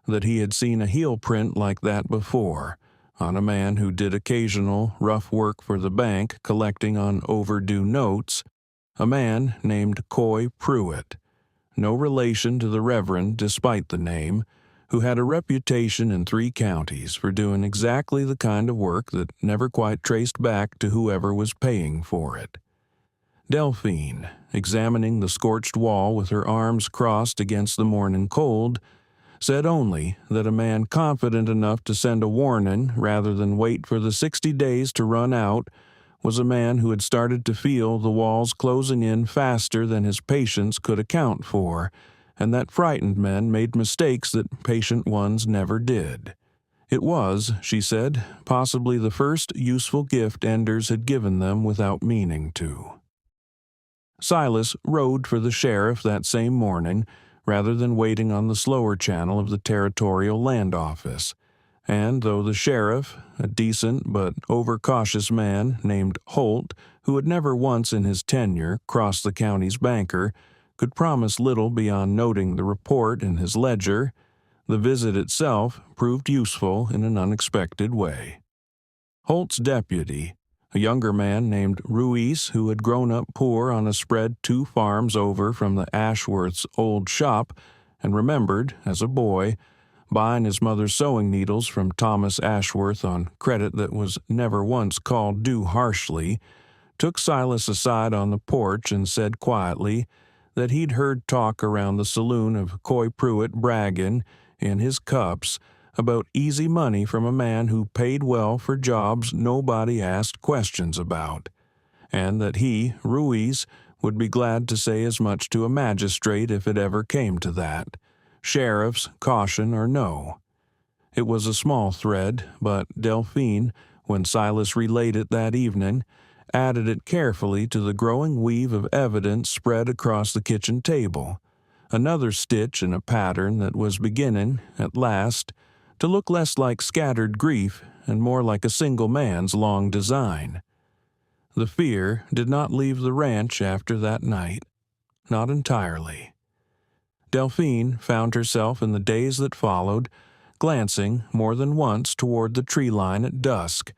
that he had seen a heel print like that before, on a man who did occasional rough work for the bank collecting on overdue notes, a man named Coy Pruitt, no relation to the Reverend despite the name, who had a reputation in 3 counties for doing exactly the kind of work that never quite traced back to whoever was paying for it. Delphine, examining the scorched wall with her arms crossed against the morning cold, said only that a man confident enough to send a warning rather than wait for the 60 days to run out was a man who had started to feel the walls closing in faster than his patience could account for, and that frightened men made mistakes that patient ones never did. It was, she said, possibly the first useful gift Enders had given them without meaning to. Silas rode for the sheriff that same morning, rather than waiting on the slower channel of the territorial land office, and though the sheriff, a decent but overcautious man named Holt, who had never once in his tenure crossed the county's banker, could promise little beyond noting the report in his ledger, the visit itself proved useful in an unexpected way. Holt's deputy, a younger man named Ruiz who had grown up poor on a spread 2 farms over from the Ashworth's old shop and remembered, as a boy, buying his mother's sewing needles from Thomas Ashworth on credit that was never once called due harshly, took Silas aside on the porch and said quietly that he'd heard talk around the saloon of Coy Pruitt bragging, in his cups, about easy money from a man who paid well for jobs nobody asked questions about, and that he, Ruiz, would be glad to say as much to a magistrate if it ever came to that, sheriff's caution or no. It was a small thread, but Delphine, when Silas relayed it that evening, added it carefully to the growing weave of evidence spread across the kitchen table, another stitch in a pattern that was beginning, at last, to look less like scattered grief and more like a single man's long design. The fear did not leave the ranch after that night, not entirely. Delphine found herself in the days that followed, glancing more than once toward the tree line at dusk,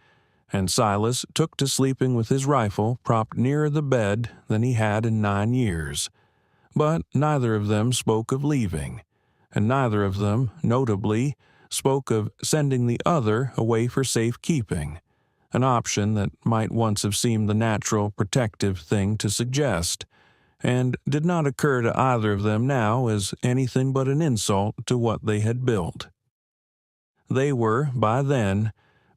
and Silas took to sleeping with his rifle propped nearer the bed than he had in 9 years. But neither of them spoke of leaving, and neither of them, notably, spoke of sending the other away for safekeeping, an option that might once have seemed the natural protective thing to suggest, and did not occur to either of them now as anything but an insult to what they had built. They were, by then,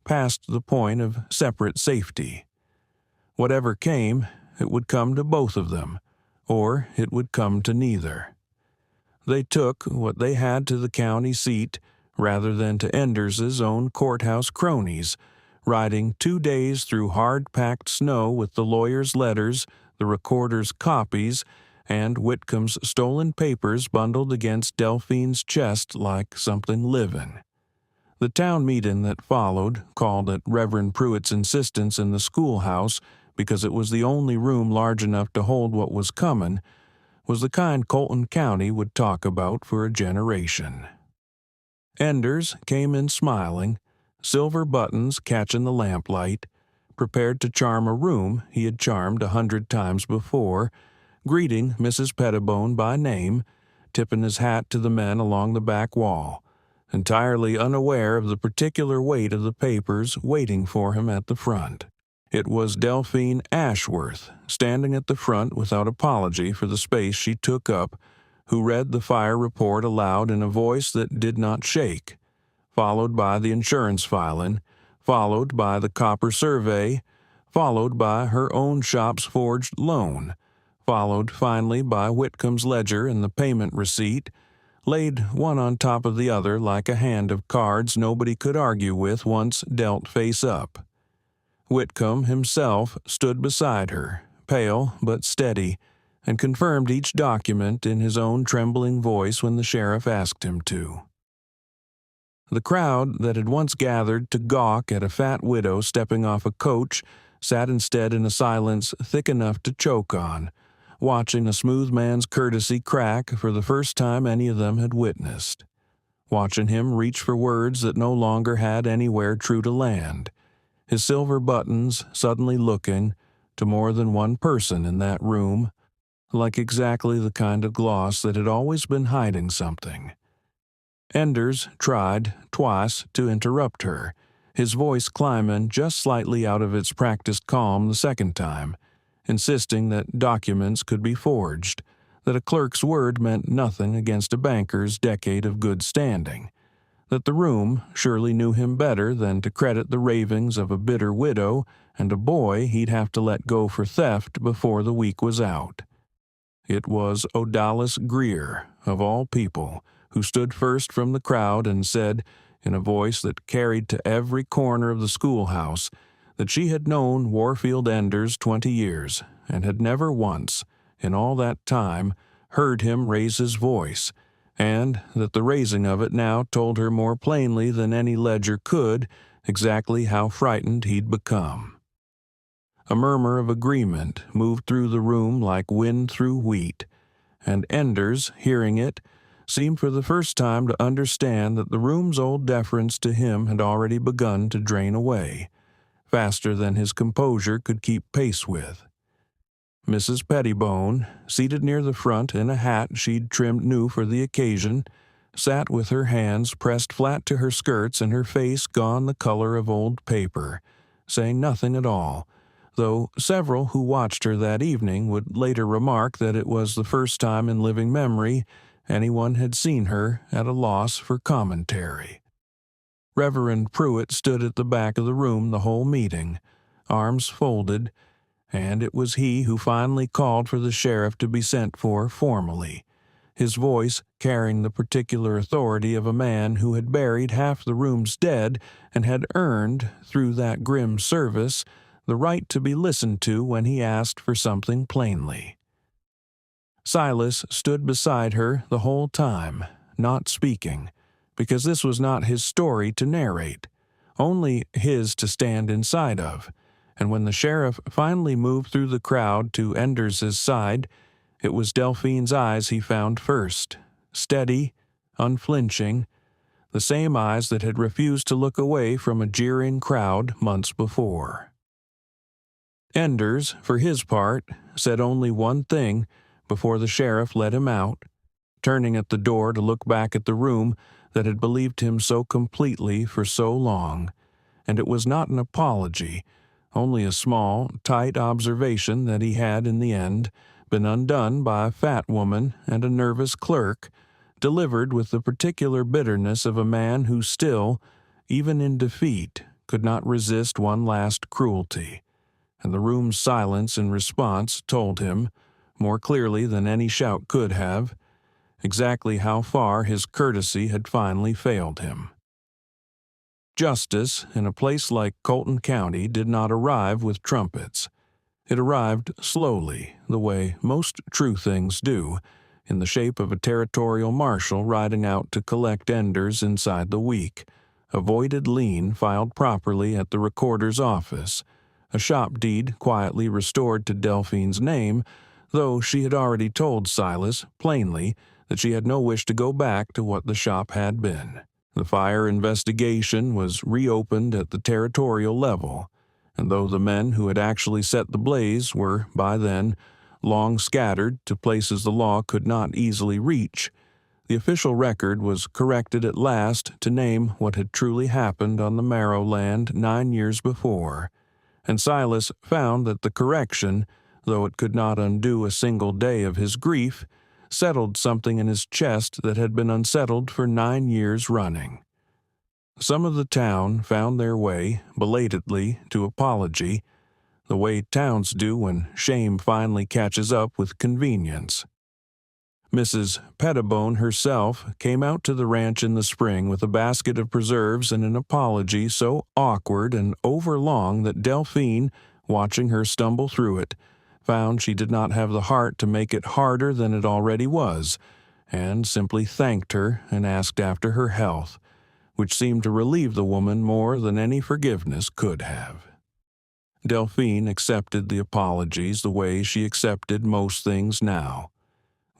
past the point of separate safety. Whatever came, it would come to both of them, or it would come to neither. They took what they had to the county seat rather than to Enders's own courthouse cronies, riding 2 days through hard-packed snow with the lawyer's letters, the recorder's copies, and Whitcomb's stolen papers bundled against Delphine's chest like something living. The town meeting that followed, called at Reverend Pruitt's insistence in the schoolhouse because it was the only room large enough to hold what was coming, was the kind Colton County would talk about for a generation. Enders came in smiling, silver buttons catching the lamplight, prepared to charm a room he had charmed 100 times before, greeting Mrs. Pettibone by name, tipping his hat to the men along the back wall, entirely unaware of the particular weight of the papers waiting for him at the front. It was Delphine Ashworth, standing at the front without apology for the space she took up, who read the fire report aloud in a voice that did not shake, followed by the insurance filing, followed by the copper survey, followed by her own shop's forged loan, followed finally by Whitcomb's ledger and the payment receipt, laid one on top of the other like a hand of cards nobody could argue with once dealt face up. Whitcomb himself stood beside her, pale but steady, and confirmed each document in his own trembling voice when the sheriff asked him to. The crowd that had once gathered to gawk at a fat widow stepping off a coach sat instead in a silence thick enough to choke on, watching a smooth man's courtesy crack for the first time any of them had witnessed, watching him reach for words that no longer had anywhere true to land, his silver buttons suddenly looking, to more than one person in that room, like exactly the kind of gloss that had always been hiding something. Enders tried, twice, to interrupt her, his voice climbing just slightly out of its practiced calm the second time, insisting that documents could be forged, that a clerk's word meant nothing against a banker's decade of good standing, that the room surely knew him better than to credit the ravings of a bitter widow and a boy he'd have to let go for theft before the week was out. It was Odalis Greer, of all people, who stood first from the crowd and said, in a voice that carried to every corner of the schoolhouse, that she had known Warfield Enders 20 years and had never once, in all that time, heard him raise his voice, and that the raising of it now told her more plainly than any ledger could exactly how frightened he'd become. A murmur of agreement moved through the room like wind through wheat, and Enders, hearing it, seemed for the first time to understand that the room's old deference to him had already begun to drain away, faster than his composure could keep pace with. Mrs. Pettibone, seated near the front in a hat she'd trimmed new for the occasion, sat with her hands pressed flat to her skirts and her face gone the color of old paper, saying nothing at all, though several who watched her that evening would later remark that it was the first time in living memory anyone had seen her at a loss for commentary. Reverend Pruitt stood at the back of the room the whole meeting, arms folded, and it was he who finally called for the sheriff to be sent for formally, his voice carrying the particular authority of a man who had buried half the room's dead and had earned, through that grim service, the right to be listened to when he asked for something plainly. Silas stood beside her the whole time, not speaking, because this was not his story to narrate, only his to stand inside of, and when the sheriff finally moved through the crowd to Enders's side, it was Delphine's eyes he found first, steady, unflinching, the same eyes that had refused to look away from a jeering crowd months before. Enders, for his part, said only one thing before the sheriff let him out, turning at the door to look back at the room that had believed him so completely for so long, and it was not an apology, only a small, tight observation that he had, in the end, been undone by a fat woman and a nervous clerk, delivered with the particular bitterness of a man who still, even in defeat, could not resist one last cruelty, and the room's silence in response told him, more clearly than any shout could have, exactly how far his courtesy had finally failed him. Justice, in a place like Colton County, did not arrive with trumpets. It arrived slowly, the way most true things do, in the shape of a territorial marshal riding out to collect Enders inside the week, a voided lien filed properly at the recorder's office, a shop deed quietly restored to Delphine's name, though she had already told Silas, plainly, that she had no wish to go back to what the shop had been. The fire investigation was reopened at the territorial level, and though the men who had actually set the blaze were, by then, long scattered to places the law could not easily reach, the official record was corrected at last to name what had truly happened on the Marrow land 9 years before, and Silas found that the correction, though it could not undo a single day of his grief, settled something in his chest that had been unsettled for 9 years running. Some of the town found their way, belatedly, to apology, the way towns do when shame finally catches up with convenience. Mrs. Pettibone herself came out to the ranch in the spring with a basket of preserves and an apology so awkward and overlong that Delphine, watching her stumble through it, found she did not have the heart to make it harder than it already was, and simply thanked her and asked after her health, which seemed to relieve the woman more than any forgiveness could have. Delphine accepted the apologies the way she accepted most things now,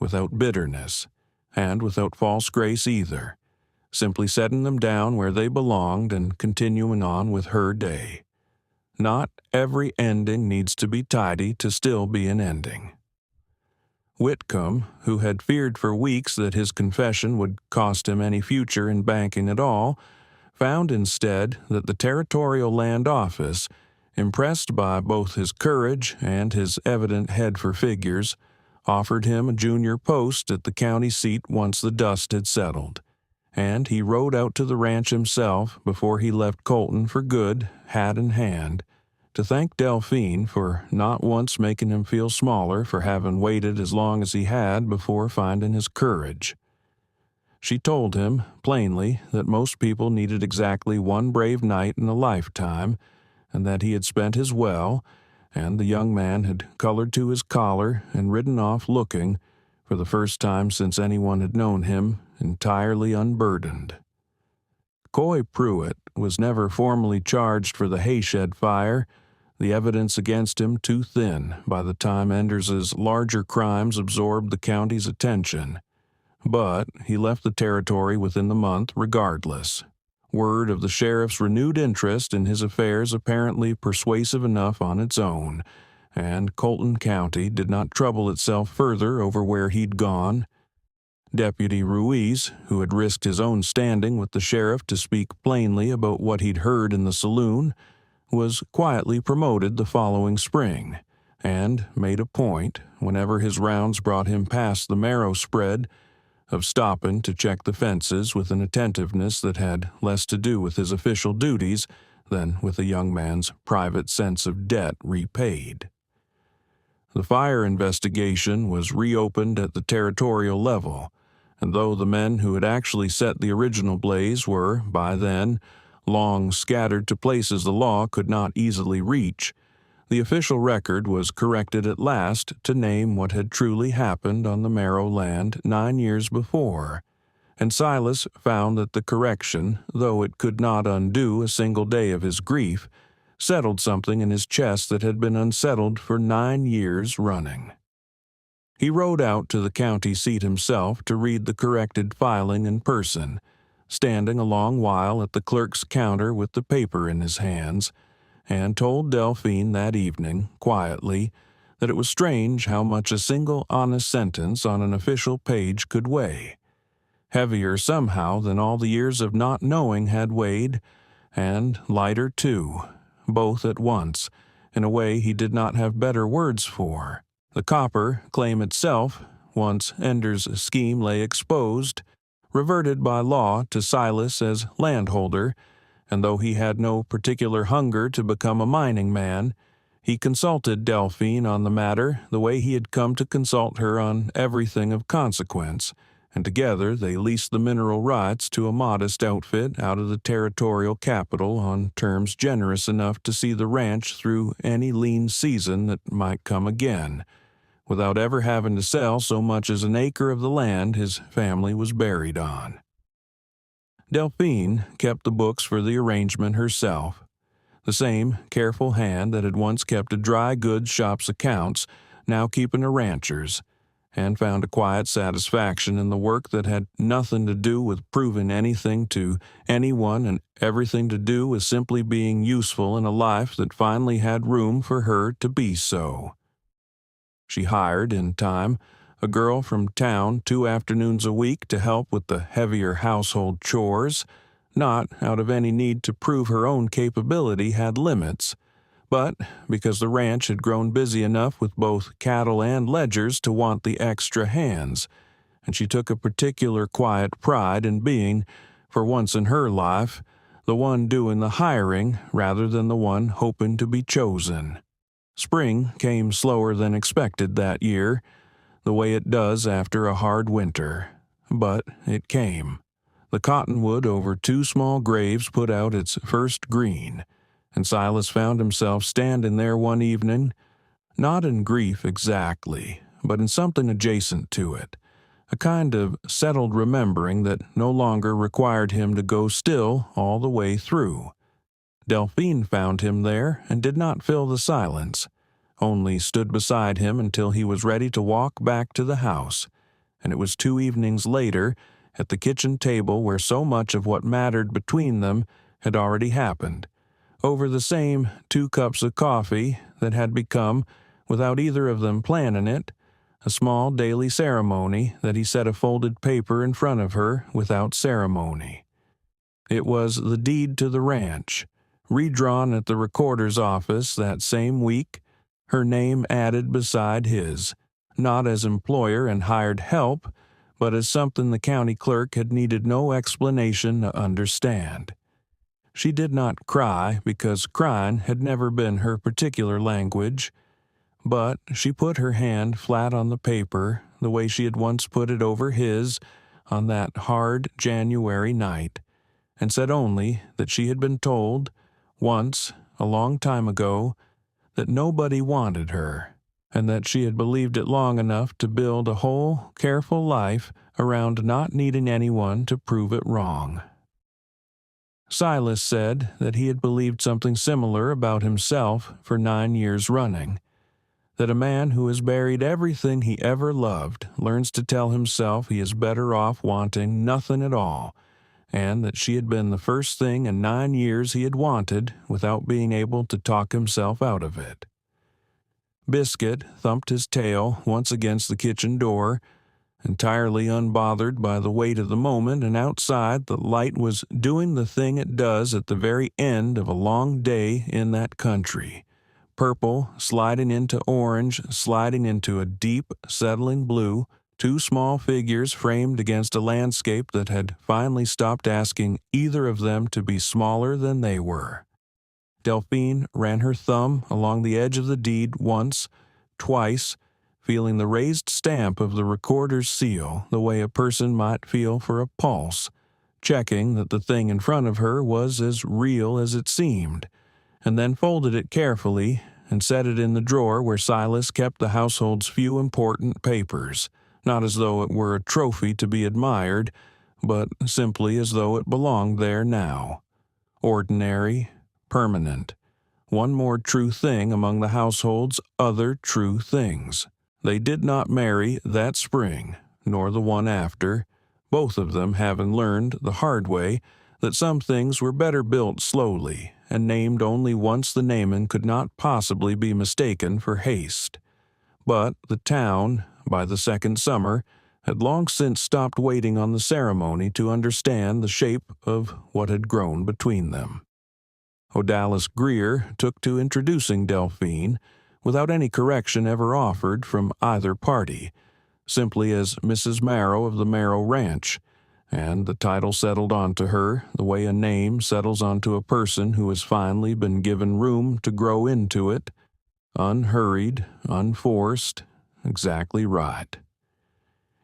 without bitterness, and without false grace either, simply setting them down where they belonged and continuing on with her day. Not every ending needs to be tidy to still be an ending. Whitcomb, who had feared for weeks that his confession would cost him any future in banking at all, found instead that the Territorial Land Office, impressed by both his courage and his evident head for figures, offered him a junior post at the county seat once the dust had settled, and he rode out to the ranch himself before he left Colton for good, hat in hand, to thank Delphine for not once making him feel smaller for having waited as long as he had before finding his courage. She told him, plainly, that most people needed exactly one brave night in a lifetime, and that he had spent his well, and the young man had colored to his collar and ridden off looking, for the first time since anyone had known him, entirely unburdened. Coy Pruitt was never formally charged for the hayshed fire, the evidence against him too thin by the time Enders's larger crimes absorbed the county's attention. But he left the territory within the month regardless. Word of the sheriff's renewed interest in his affairs apparently persuasive enough on its own, and Colton County did not trouble itself further over where he'd gone. Deputy Ruiz, who had risked his own standing with the sheriff to speak plainly about what he'd heard in the saloon, was quietly promoted the following spring, and made a point, whenever his rounds brought him past the Marrow spread, of stopping to check the fences with an attentiveness that had less to do with his official duties than with a young man's private sense of debt repaid. The fire investigation was reopened at the territorial level, and though the men who had actually set the original blaze were, by then, long scattered to places the law could not easily reach, the official record was corrected at last to name what had truly happened on the Marrow land 9 years before, and Silas found that the correction, though it could not undo a single day of his grief, settled something in his chest that had been unsettled for 9 years running. He rode out to the county seat himself to read the corrected filing in person, standing a long while at the clerk's counter with the paper in his hands, and told Delphine that evening, quietly, that it was strange how much a single honest sentence on an official page could weigh. Heavier somehow than all the years of not knowing had weighed, and lighter too, both at once, in a way he did not have better words for. The copper claim itself, once Ender's scheme lay exposed, reverted by law to Silas as landholder, and though he had no particular hunger to become a mining man, he consulted Delphine on the matter the way he had come to consult her on everything of consequence, and together they leased the mineral rights to a modest outfit out of the territorial capital on terms generous enough to see the ranch through any lean season that might come again, without ever having to sell so much as an acre of the land his family was buried on. Delphine kept the books for the arrangement herself, the same careful hand that had once kept a dry goods shop's accounts, now keeping a rancher's, and found a quiet satisfaction in the work that had nothing to do with proving anything to anyone and everything to do with simply being useful in a life that finally had room for her to be so. She hired, in time, a girl from town 2 afternoons a week to help with the heavier household chores, not out of any need to prove her own capability had limits, but because the ranch had grown busy enough with both cattle and ledgers to want the extra hands, and she took a particular quiet pride in being, for once in her life, the one doing the hiring rather than the one hoping to be chosen. Spring came slower than expected that year, the way it does after a hard winter, but it came. The cottonwood over 2 small graves put out its first green, and Silas found himself standing there one evening, not in grief exactly, but in something adjacent to it, a kind of settled remembering that no longer required him to go still all the way through. Delphine found him there and did not fill the silence, only stood beside him until he was ready to walk back to the house, and it was 2 evenings later, at the kitchen table where so much of what mattered between them had already happened, over the same 2 cups of coffee that had become, without either of them planning it, a small daily ceremony that he set a folded paper in front of her without ceremony. It was the deed to the ranch, redrawn at the recorder's office that same week, her name added beside his, not as employer and hired help, but as something the county clerk had needed no explanation to understand. She did not cry because crying had never been her particular language, but she put her hand flat on the paper the way she had once put it over his on that hard January night, and said only that she had been told, once, a long time ago, that nobody wanted her, and that she had believed it long enough to build a whole, careful life around not needing anyone to prove it wrong. Silas said that he had believed something similar about himself for 9 years running, that a man who has buried everything he ever loved learns to tell himself he is better off wanting nothing at all, and that she had been the first thing in 9 years he had wanted without being able to talk himself out of it. Biscuit thumped his tail once against the kitchen door, entirely unbothered by the weight of the moment, and outside the light was doing the thing it does at the very end of a long day in that country. Purple sliding into orange, sliding into a deep, settling blue, 2 small figures framed against a landscape that had finally stopped asking either of them to be smaller than they were. Delphine ran her thumb along the edge of the deed once, twice, feeling the raised stamp of the recorder's seal the way a person might feel for a pulse, checking that the thing in front of her was as real as it seemed, and then folded it carefully and set it in the drawer where Silas kept the household's few important papers, not as though it were a trophy to be admired, but simply as though it belonged there now. Ordinary, permanent, one more true thing among the household's other true things. They did not marry that spring, nor the one after, both of them having learned the hard way that some things were better built slowly and named only once the naming could not possibly be mistaken for haste. But the town, by the second summer, had long since stopped waiting on the ceremony to understand the shape of what had grown between them. Odalis Greer took to introducing Delphine, without any correction ever offered from either party, simply as Mrs. Marrow of the Marrow Ranch, and the title settled onto her the way a name settles onto a person who has finally been given room to grow into it, unhurried, unforced, exactly right.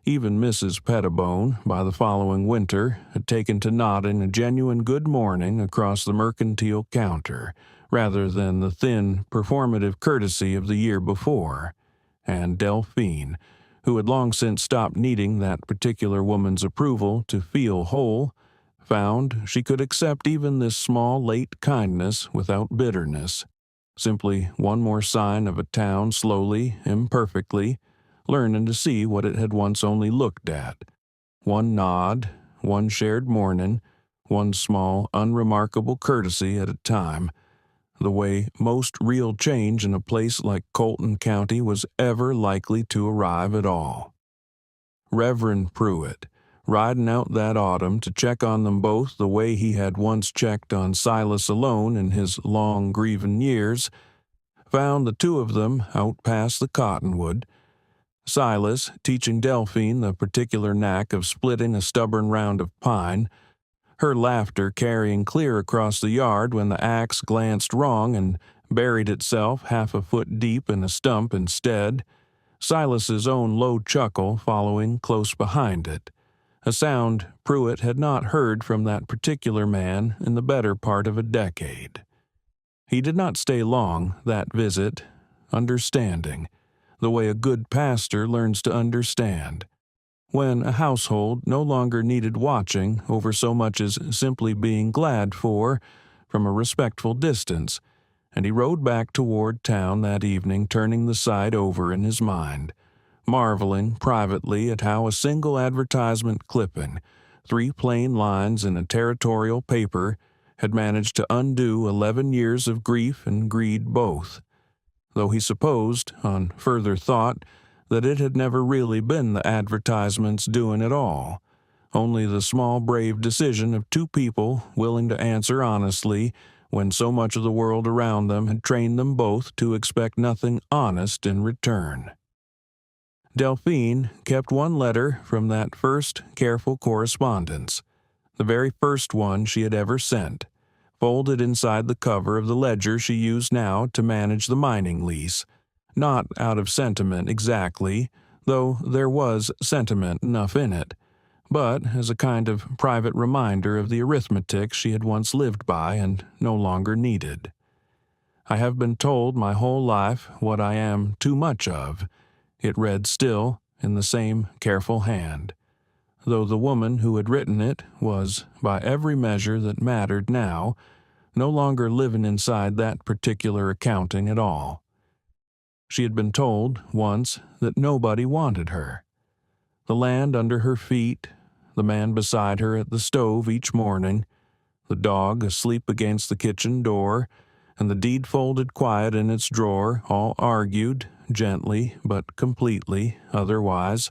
Even Mrs. Pettibone, by the following winter, had taken to nodding a genuine good morning across the mercantile counter, rather than the thin, performative courtesy of the year before, and Delphine, who had long since stopped needing that particular woman's approval to feel whole, found she could accept even this small late kindness without bitterness, simply one more sign of a town slowly, imperfectly, learning to see what it had once only looked at. One nod, one shared morning, one small, unremarkable courtesy at a time, the way most real change in a place like Colton County was ever likely to arrive at all. Reverend Pruitt, riding out that autumn to check on them both the way he had once checked on Silas alone in his long grieving years, found the two of them out past the cottonwood, Silas teaching Delphine the particular knack of splitting a stubborn round of pine, her laughter carrying clear across the yard when the axe glanced wrong and buried itself half a foot deep in a stump instead, Silas's own low chuckle following close behind it, a sound Pruitt had not heard from that particular man in the better part of a decade. He did not stay long, that visit, understanding, the way a good pastor learns to understand, when a household no longer needed watching over so much as simply being glad for, from a respectful distance, and he rode back toward town that evening, turning the side over in his mind, marveling privately at how a single advertisement clipping, 3 plain lines in a territorial paper, had managed to undo 11 years of grief and greed both, though he supposed, on further thought, that it had never really been the advertisements doing it all, only the small brave decision of 2 people willing to answer honestly when so much of the world around them had trained them both to expect nothing honest in return. Delphine kept one letter from that first careful correspondence, the very first one she had ever sent, folded inside the cover of the ledger she used now to manage the mining lease, not out of sentiment exactly, though there was sentiment enough in it, but as a kind of private reminder of the arithmetic she had once lived by and no longer needed. I have been told my whole life what I am too much of, it read still in the same careful hand, though the woman who had written it was, by every measure that mattered now, no longer living inside that particular accounting at all. She had been told, once, that nobody wanted her. The land under her feet, the man beside her at the stove each morning, the dog asleep against the kitchen door, and the deed folded quiet in its drawer, all argued, gently but completely, otherwise,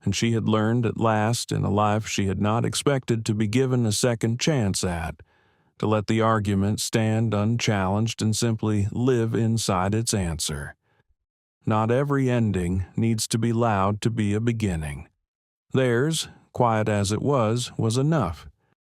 and she had learned at last in a life she had not expected to be given a second chance at, to let the argument stand unchallenged and simply live inside its answer. Not every ending needs to be allowed to be a beginning. Theirs, quiet as it was enough,